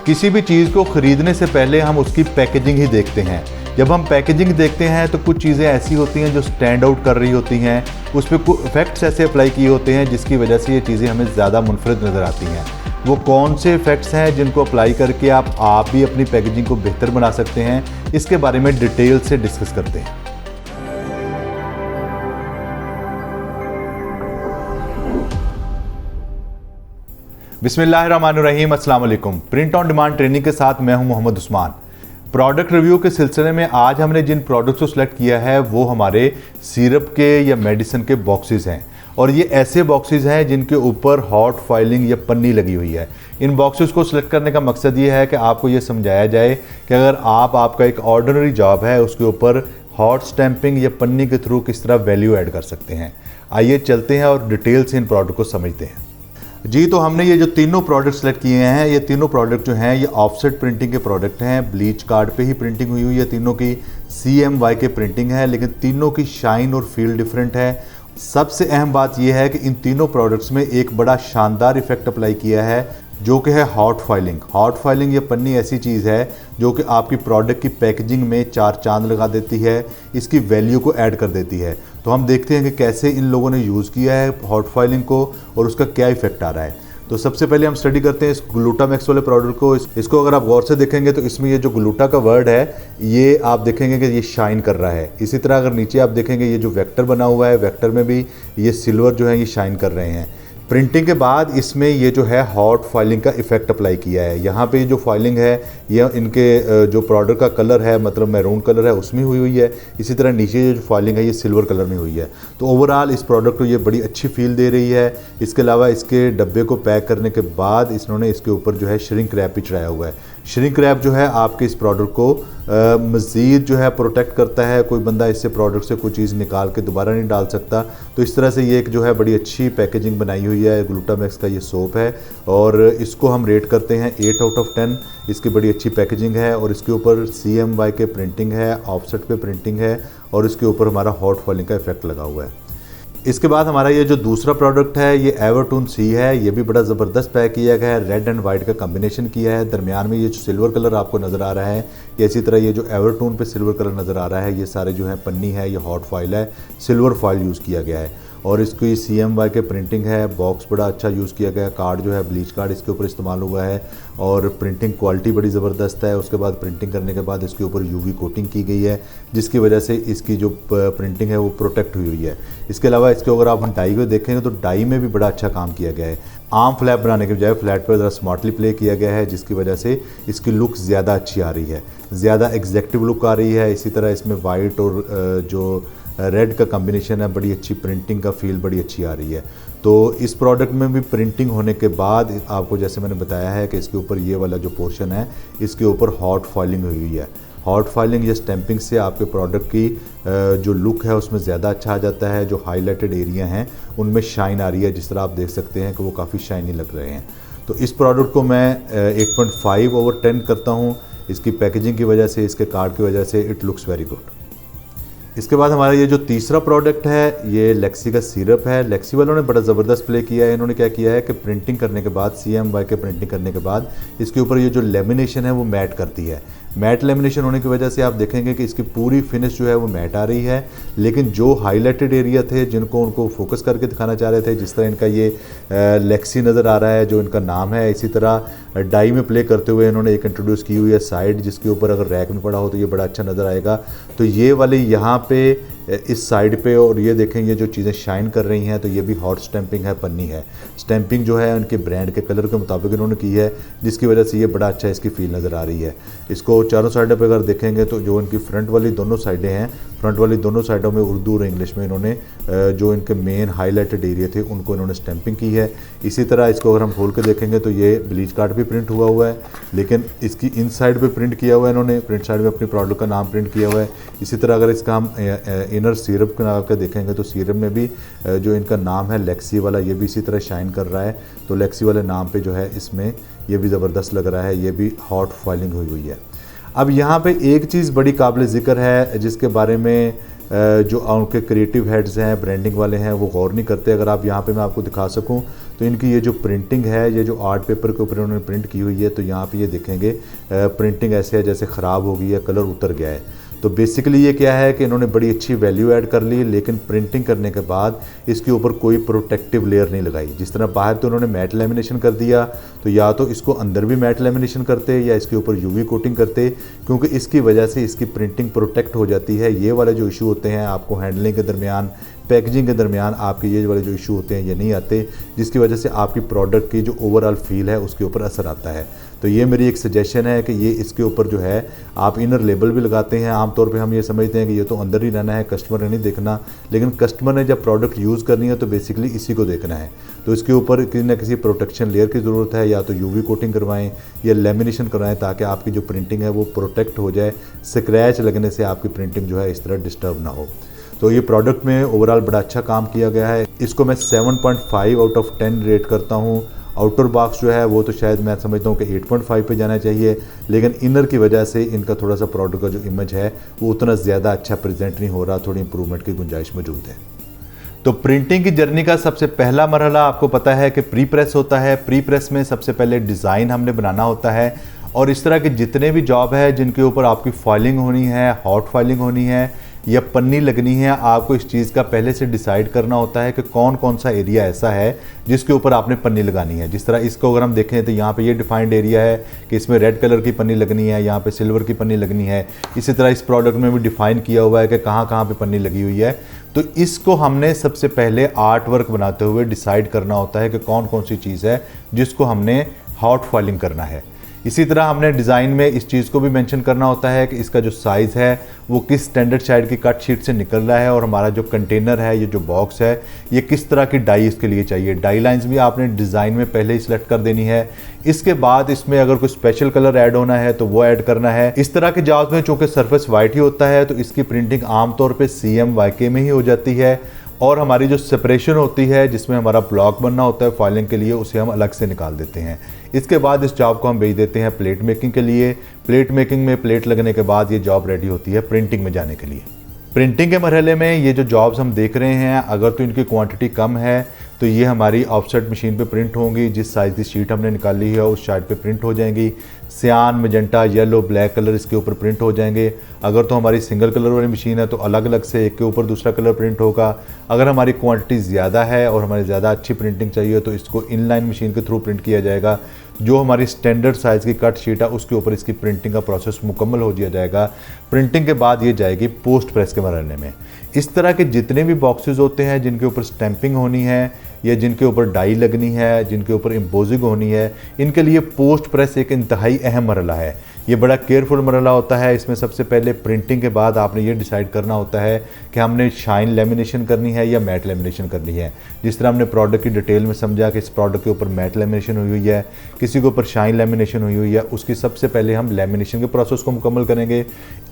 किसी भी चीज़ को ख़रीदने से पहले हम उसकी पैकेजिंग ही देखते हैं। जब हम पैकेजिंग देखते हैं तो कुछ चीज़ें ऐसी होती हैं जो स्टैंड आउट कर रही होती हैं, उस पर कुछ इफ़ेक्ट्स ऐसे अप्लाई किए होते हैं जिसकी वजह से ये चीज़ें हमें ज़्यादा मुनफरद नज़र आती हैं। वो कौन से इफ़ेक्ट्स हैं जिनको अप्लाई करके आप भी अपनी पैकेजिंग को बेहतर बना सकते हैं, इसके बारे में डिटेल से डिस्कस करते हैं। बिस्मिल्लाहिर्रहमानिर्रहीम, अस्सलाम वालेकुम। प्रिंट ऑन डिमांड ट्रेनिंग के साथ मैं हूं मोहम्मद उस्मान। प्रोडक्ट रिव्यू के सिलसिले में आज हमने जिन प्रोडक्ट्स को सिलेक्ट किया है वो हमारे सिरप के या मेडिसिन के बॉक्सेस हैं, और ये ऐसे बॉक्सेस हैं जिनके ऊपर हॉट फॉइलिंग या पन्नी लगी हुई है। इन बॉक्सेस को सिलेक्ट करने का मकसद ये है कि आपको ये समझाया जाए कि अगर आपका एक ऑर्डिनरी जॉब है उसके ऊपर हॉट स्टैंपिंग या पन्नी के थ्रू किस तरह वैल्यू ऐड कर सकते हैं। आइए चलते हैं और डिटेल से इन प्रोडक्ट को समझते हैं। जी, तो हमने ये जो तीनों प्रोडक्ट सेलेक्ट किए हैं, ये तीनों प्रोडक्ट जो हैं ये ऑफसेट प्रिंटिंग के प्रोडक्ट हैं। ब्लीच कार्ड पे ही प्रिंटिंग हुई हुई है, तीनों की CMY के प्रिंटिंग है, लेकिन तीनों की शाइन और फील डिफरेंट है। सबसे अहम बात यह है कि इन तीनों प्रोडक्ट्स में एक बड़ा शानदार इफेक्ट अप्लाई किया है जो कि है हॉट फॉइलिंग। हॉट फॉइलिंग ये पन्नी ऐसी चीज़ है जो कि आपकी प्रोडक्ट की पैकेजिंग में चार चांद लगा देती है, इसकी वैल्यू को ऐड कर देती है। तो हम देखते हैं कि कैसे इन लोगों ने यूज़ किया है हॉट फॉइलिंग को और उसका क्या इफेक्ट आ रहा है। तो सबसे पहले हम स्टडी करते हैं इस ग्लूटामैक्स वाले प्रोडक्ट को। इसको अगर आप गौर से देखेंगे तो इसमें ये जो ग्लूटा का वर्ड है ये आप देखेंगे कि ये शाइन कर रहा है। इसी तरह अगर नीचे आप देखेंगे ये जो वेक्टर बना हुआ है, वेक्टर में भी ये सिल्वर जो है ये शाइन कर रहे हैं। प्रिंटिंग के बाद इसमें ये जो है हॉट फॉइलिंग का इफेक्ट अप्लाई किया है। यहाँ पे जो फॉइलिंग है ये इनके जो प्रोडक्ट का कलर है, मतलब मैरून कलर है, उसमें हुई हुई है। इसी तरह नीचे जो फॉइलिंग है ये सिल्वर कलर में हुई है। तो ओवरऑल इस प्रोडक्ट को ये बड़ी अच्छी फील दे रही है। इसके अलावा इसके डब्बे को पैक करने के बाद इन्होंने इसके ऊपर जो है श्रिंक रैप भी चढ़ाया हुआ है। श्रिंक रैप जो है आपके इस प्रोडक्ट को मज़ीद जो है प्रोटेक्ट करता है। कोई बंदा इससे प्रोडक्ट से कोई चीज़ निकाल के दोबारा नहीं डाल सकता। तो इस तरह से ये एक जो है बड़ी अच्छी पैकेजिंग बनाई हुई है। ग्लूटामैक्स का ये सोप है और इसको हम रेट करते हैं 8 आउट ऑफ 10। इसकी बड़ी अच्छी पैकेजिंग है और इसके ऊपर CMY के प्रिंटिंग है, ऑफसेट पे प्रिंटिंग है और इसके ऊपर हमारा हॉट फॉइलिंग का इफेक्ट लगा हुआ है। इसके बाद हमारा ये जो दूसरा प्रोडक्ट है ये एवरटून C है। ये भी बड़ा ज़बरदस्त पैक किया गया है, रेड एंड वाइट का कॉम्बिनेशन किया है। दरमियान में ये जो सिल्वर कलर आपको नज़र आ रहा है, ये इसी तरह ये जो एवरटून पे सिल्वर कलर नज़र आ रहा है, ये सारे जो है पन्नी है, ये हॉट फॉइल है, सिल्वर फॉइल यूज़ किया गया है और इसकी CMY के प्रिंटिंग है। बॉक्स बड़ा अच्छा यूज़ किया गया है। कार्ड जो है ब्लीच कार्ड इसके ऊपर इस्तेमाल हुआ है और प्रिंटिंग क्वालिटी बड़ी ज़बरदस्त है। उसके बाद प्रिंटिंग करने के बाद इसके ऊपर UV कोटिंग की गई है जिसकी वजह से इसकी जो प्रिंटिंग है वो प्रोटेक्ट हुई हुई है। इसके अलावा इसके अगर आप हम डाई को देखेंगे तो डाई में भी बड़ा अच्छा काम किया गया है। आम फ्लैट बनाने के बजाय फ्लैट पर ज़रा स्मार्टली प्ले किया गया है जिसकी वजह से इसकी लुक ज़्यादा अच्छी आ रही है, ज़्यादा एग्जैक्टिव लुक आ रही है। इसी तरह इसमें वाइट और जो रेड का कॉम्बिनेशन है, बड़ी अच्छी प्रिंटिंग का फील बड़ी अच्छी आ रही है। तो इस प्रोडक्ट में भी प्रिंटिंग होने के बाद आपको जैसे मैंने बताया है कि इसके ऊपर ये वाला जो पोर्शन है इसके ऊपर हॉट फॉइलिंग हुई हुई है। हॉट फॉइलिंग या स्टैंपिंग से आपके प्रोडक्ट की जो लुक है उसमें ज़्यादा अच्छा आ जाता है। जो हाईलाइटेड एरिया हैं उनमें शाइन आ रही है, जिस तरह आप देख सकते हैं कि वो काफ़ी शाइनी लग रहे हैं। तो इस प्रोडक्ट को मैं 8.5 ओवर 10 करता हूँ। इसकी पैकेजिंग की वजह से, इसके कार्ड की वजह से इट लुक्स वेरी गुड। इसके बाद हमारा ये जो तीसरा प्रोडक्ट है ये लेक्सी का सिरप है। लेक्सी वालों ने बड़ा ज़बरदस्त प्ले किया है। इन्होंने क्या किया है कि प्रिंटिंग करने के बाद, CMY के प्रिंटिंग करने के बाद इसके ऊपर ये जो लेमिनेशन है वो मैट करती है। मैट लेमिनेशन होने की वजह से आप देखेंगे कि इसकी पूरी फिनिश जो है वो मैट आ रही है, लेकिन जो हाईलाइटेड एरिया थे जिनको उनको फोकस करके दिखाना चाह रहे थे, जिस तरह इनका ये लेक्सी नज़र आ रहा है जो इनका नाम है, इसी तरह डाई में प्ले करते हुए इन्होंने एक इंट्रोड्यूस की हुई है साइड, जिसके ऊपर अगर रैक में पड़ा हो तो ये बड़ा अच्छा नज़र आएगा। तो ये वाली यहाँ पे इस साइड पे और ये देखें ये जो चीज़ें शाइन कर रही हैं तो ये भी हॉट स्टैंपिंग है, पन्नी है। स्टैंपिंग जो है उनके ब्रांड के कलर के मुताबिक इन्होंने की है जिसकी वजह से ये बड़ा अच्छा इसकी फील नज़र आ रही है। इसको चारों साइडों पे अगर देखेंगे तो जो इनकी फ्रंट वाली दोनों साइडें हैं, फ्रंट वाली दोनों साइडों में उर्दू और इंग्लिश में इन्होंने जो इनके मेन हाईलाइटेड एरिया थे उनको इन्होंने स्टैंपिंग की है। इसी तरह इसको अगर हम खोल के देखेंगे तो ये ब्लीच कार्ड भी प्रिंट हुआ है, लेकिन इसकी इन साइड पर प्रिंट किया हुआ है इन्होंने, प्रिंट साइड में अपनी प्रोडक्ट का नाम प्रिंट किया हुआ है। इसी तरह अगर इसका हम इनर सिरप का के देखेंगे तो सिरप में भी जो इनका नाम है लेक्सी वाला, ये भी इसी तरह शाइन कर रहा है। तो लेक्सी वाले नाम पे जो है इसमें ये भी ज़बरदस्त लग रहा है, ये भी हॉट फॉइलिंग हुई हुई है। अब यहाँ पे एक चीज़ बड़ी काबिल ज़िक्र है जिसके बारे में जो उनके क्रिएटिव हेड्स हैं, ब्रांडिंग वाले हैं, वो गौर नहीं करते। अगर आप यहाँ पे मैं आपको दिखा सकूं तो इनकी ये जो प्रिंटिंग है, ये जो आर्ट पेपर के ऊपर उन्होंने प्रिंट की हुई है, तो यहाँ पे ये देखेंगे प्रिंटिंग ऐसे है जैसे ख़राब हो गई है, कलर उतर गया है। तो बेसिकली ये क्या है कि इन्होंने बड़ी अच्छी वैल्यू ऐड कर ली, लेकिन प्रिंटिंग करने के बाद इसके ऊपर कोई प्रोटेक्टिव लेयर नहीं लगाई। जिस तरह बाहर तो उन्होंने मैट लेमिनेशन कर दिया, तो या तो इसको अंदर भी मैट लेमिनेशन करते या इसके ऊपर यूवी कोटिंग करते, क्योंकि इसकी वजह से इसकी प्रिंटिंग प्रोटेक्ट हो जाती है। ये वाले जो इशू होते हैं आपको हैंडलिंग के दरमियान, पैकेजिंग के दरमियान आपके ये वाले जो इशू होते हैं ये नहीं आते, जिसकी वजह से आपकी प्रोडक्ट की जो ओवरऑल फील है उसके ऊपर असर आता है। तो ये मेरी एक सजेशन है कि ये इसके ऊपर जो है आप इनर लेबल भी लगाते हैं। आमतौर पे हम ये समझते हैं कि ये तो अंदर ही रहना है, कस्टमर ने नहीं देखना, लेकिन कस्टमर ने जब प्रोडक्ट यूज़ करनी है तो बेसिकली इसी को देखना है। तो इसके ऊपर किसी न किसी प्रोटेक्शन लेयर की ज़रूरत है, या तो यूवी कोटिंग करवाएं या लेमिनेशन करवाएं, ताकि आपकी जो प्रिंटिंग है वो प्रोटेक्ट हो जाए, स्क्रैच लगने से आपकी प्रिंटिंग जो है इस तरह डिस्टर्ब ना हो। तो ये प्रोडक्ट में ओवरऑल बड़ा अच्छा काम किया गया है। इसको मैं 7.5 आउट ऑफ 10 रेट करता हूँ। आउटर बॉक्स जो है वो तो शायद मैं समझता हूँ कि 8.5 पे जाना चाहिए, लेकिन इनर की वजह से इनका थोड़ा सा प्रोडक्ट का जो इमेज है वो उतना ज़्यादा अच्छा प्रेजेंट नहीं हो रहा, थोड़ी इंप्रूवमेंट की गुंजाइश मौजूद है। तो प्रिंटिंग की जर्नी का सबसे पहला मरहला आपको पता है कि प्री प्रेस होता है। प्री प्रेस में सबसे पहले डिज़ाइन हमने बनाना होता है, और इस तरह के जितने भी जॉब है जिनके ऊपर आपकी फाइलिंग होनी है, हॉट फाइलिंग होनी है या पन्नी लगनी है, आपको इस चीज़ का पहले से डिसाइड करना होता है कि कौन कौन सा एरिया ऐसा है जिसके ऊपर आपने पन्नी लगानी है। जिस तरह इसको अगर हम देखें तो यहाँ पे ये डिफाइंड एरिया है कि इसमें रेड कलर की पन्नी लगनी है, यहाँ पे सिल्वर की पन्नी लगनी है। इसी तरह इस प्रोडक्ट में भी डिफाइन किया हुआ है कि कहाँ कहाँ पे पन्नी लगी हुई है। तो इसको हमने सबसे पहले आर्ट वर्क बनाते हुए डिसाइड करना होता है कि कौन कौन सी चीज़ है जिसको हमने हॉट फाइलिंग करना है। इसी तरह हमने डिज़ाइन में इस चीज़ को भी मेंशन करना होता है कि इसका जो साइज़ है वो किस स्टैंडर्ड साइड की कट शीट से निकल रहा है, और हमारा जो कंटेनर है, ये जो बॉक्स है, ये किस तरह की डाई इसके लिए चाहिए। डाई लाइंस भी आपने डिज़ाइन में पहले ही सिलेक्ट कर देनी है। इसके बाद इसमें अगर कोई स्पेशल कलर ऐड होना है तो वो ऐड करना है। इस तरह के जॉब्स में चूँकि सरफेस वाइट ही होता है तो इसकी प्रिंटिंग आमतौर पर CMYK में ही हो जाती है, और हमारी जो सेपरेशन होती है जिसमें हमारा ब्लॉक बनना होता है फाइलिंग के लिए, उसे हम अलग से निकाल देते हैं। इसके बाद इस जॉब को हम भेज देते हैं प्लेट मेकिंग के लिए। प्लेट मेकिंग में प्लेट लगने के बाद ये जॉब रेडी होती है प्रिंटिंग में जाने के लिए। प्रिंटिंग के मरहले में ये जो जॉब्स हम देख रहे हैं, अगर तो इनकी क्वांटिटी कम है तो ये हमारी ऑफसेट मशीन पे प्रिंट होंगी। जिस साइज़ की शीट हमने निकाली है उस शीट पे प्रिंट हो जाएंगी। सियान, मजेंटा, येलो, ब्लैक कलर इसके ऊपर प्रिंट हो जाएंगे। अगर तो हमारी सिंगल कलर वाली मशीन है तो अलग अलग से एक के ऊपर दूसरा कलर प्रिंट होगा। अगर हमारी क्वांटिटी ज़्यादा है और हमारी ज़्यादा अच्छी प्रिंटिंग चाहिए तो इसको इनलाइन मशीन के थ्रू प्रिंट किया जाएगा। जो हमारी स्टैंडर्ड साइज़ की कट शीट है उसके ऊपर इसकी प्रिंटिंग का प्रोसेस मुकम्मल हो दिया जाएगा। प्रिंटिंग के बाद ये जाएगी पोस्ट प्रेस के मरहले में। इस तरह के जितने भी बॉक्सेस होते हैं जिनके ऊपर स्टैंपिंग होनी है या जिनके ऊपर डाई लगनी है, जिनके ऊपर एम्बोजिंग होनी है, इनके लिए पोस्ट प्रेस एक इंतहाई अहम मरहला है। ये बड़ा केयरफुल मरहला होता है। इसमें सबसे पहले प्रिंटिंग के बाद आपने ये डिसाइड करना होता है कि हमने शाइन लेमिनेशन करनी है या मैट लेमिनेशन करनी है। जिस तरह हमने प्रोडक्ट की डिटेल में समझा कि इस प्रोडक्ट के ऊपर मैट लेमिनेशन हुई हुई है, किसी के ऊपर शाइन लेमिनेशन हुई हुई है, उसकी सबसे पहले हम लेमिनेशन के प्रोसेस को मुकम्मल करेंगे।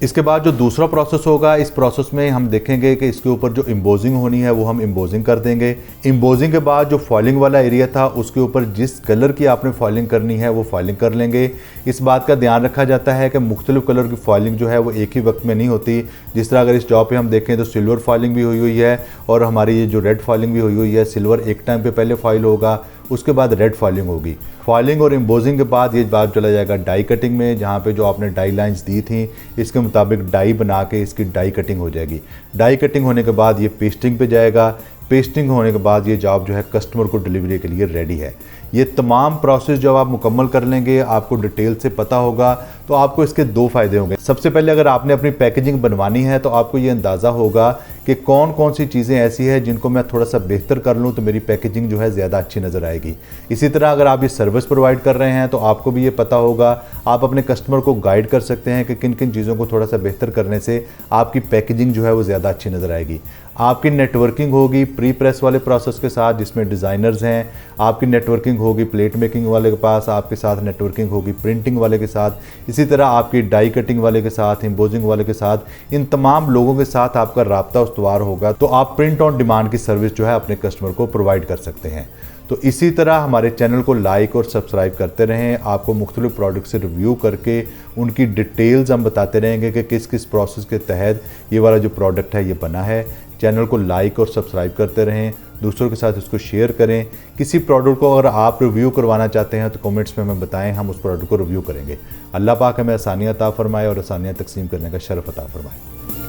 इसके बाद जो दूसरा प्रोसेस होगा, इस प्रोसेस में हम देखेंगे कि इसके ऊपर जो एम्बोजिंग होनी है वो हम एम्बोजिंग कर देंगे। एम्बोजिंग के बाद जो फॉइलिंग वाला एरिया था उसके ऊपर जिस कलर की आपने फॉइलिंग करनी है वो फॉइलिंग कर लेंगे। इस बात का ध्यान रखा जाता है कि मुख्तलिफ कलर की फॉइलिंग जो है वो एक ही वक्त में नहीं होती। जिस तरह अगर इस जॉब पे हम देखें तो सिल्वर फॉइलिंग भी हुई हुई है और हमारी ये जो रेड फॉइलिंग भी हुई हुई है। सिल्वर एक टाइम पे पहले फॉइल होगा, उसके बाद रेड फॉइलिंग होगी। फॉइलिंग और एम्बोजिंग के बाद ये बात चला जाएगा डाई कटिंग में, जहाँ पे जो आपने डाई लाइंस दी थी इसके मुताबिक डाई बना के इसकी डाई कटिंग हो जाएगी। डाई कटिंग होने के बाद ये पेस्टिंग पे जाएगा। पेस्टिंग होने के बाद ये जॉब जो है कस्टमर को डिलीवरी के लिए रेडी है। ये तमाम प्रोसेस जब आप मुकम्मल कर लेंगे, आपको डिटेल से पता होगा, तो आपको इसके दो फ़ायदे होंगे। सबसे पहले अगर आपने अपनी पैकेजिंग बनवानी है तो आपको ये अंदाज़ा होगा कि कौन कौन सी चीज़ें ऐसी हैं जिनको मैं थोड़ा सा बेहतर कर लूँ तो मेरी पैकेजिंग जो है ज़्यादा अच्छी नज़र आएगी। इसी तरह अगर आप ये सर्विस प्रोवाइड कर रहे हैं तो आपको भी ये पता होगा, आप अपने कस्टमर को गाइड कर सकते हैं कि किन किन चीज़ों को थोड़ा सा बेहतर करने से आपकी पैकेजिंग जो है वो ज़्यादा अच्छी नज़र आएगी। आपकी नेटवर्किंग होगी प्री प्रेस वाले प्रोसेस के साथ जिसमें डिज़ाइनर्स हैं, आपकी नेटवर्किंग होगी प्लेट मेकिंग वाले के पास, आपके साथ नेटवर्किंग होगी प्रिंटिंग वाले के साथ, इसी तरह आपकी डाई कटिंग वाले के साथ, एम्बोजिंग वाले के साथ। इन तमाम लोगों के साथ आपका राब्ता उस्तवार होगा तो आप प्रिंट ऑन डिमांड की सर्विस जो है अपने कस्टमर को प्रोवाइड कर सकते हैं। तो इसी तरह हमारे चैनल को लाइक और सब्सक्राइब करते रहें। आपको मुख्तलिफ प्रोडक्ट से रिव्यू करके उनकी डिटेल्स हम बताते रहेंगे कि किस किस प्रोसेस के तहत ये वाला जो प्रोडक्ट है ये बना है। चैनल को लाइक और सब्सक्राइब करते रहें, दूसरों के साथ इसको शेयर करें। किसी प्रोडक्ट को अगर आप रिव्यू करवाना चाहते हैं तो कमेंट्स में हमें बताएं, हम उस प्रोडक्ट को रिव्यू करेंगे। अल्लाह पाक हमें आसानियाँ अता फरमाए और आसानियाँ तकसीम करने का शरफ अता फरमाए।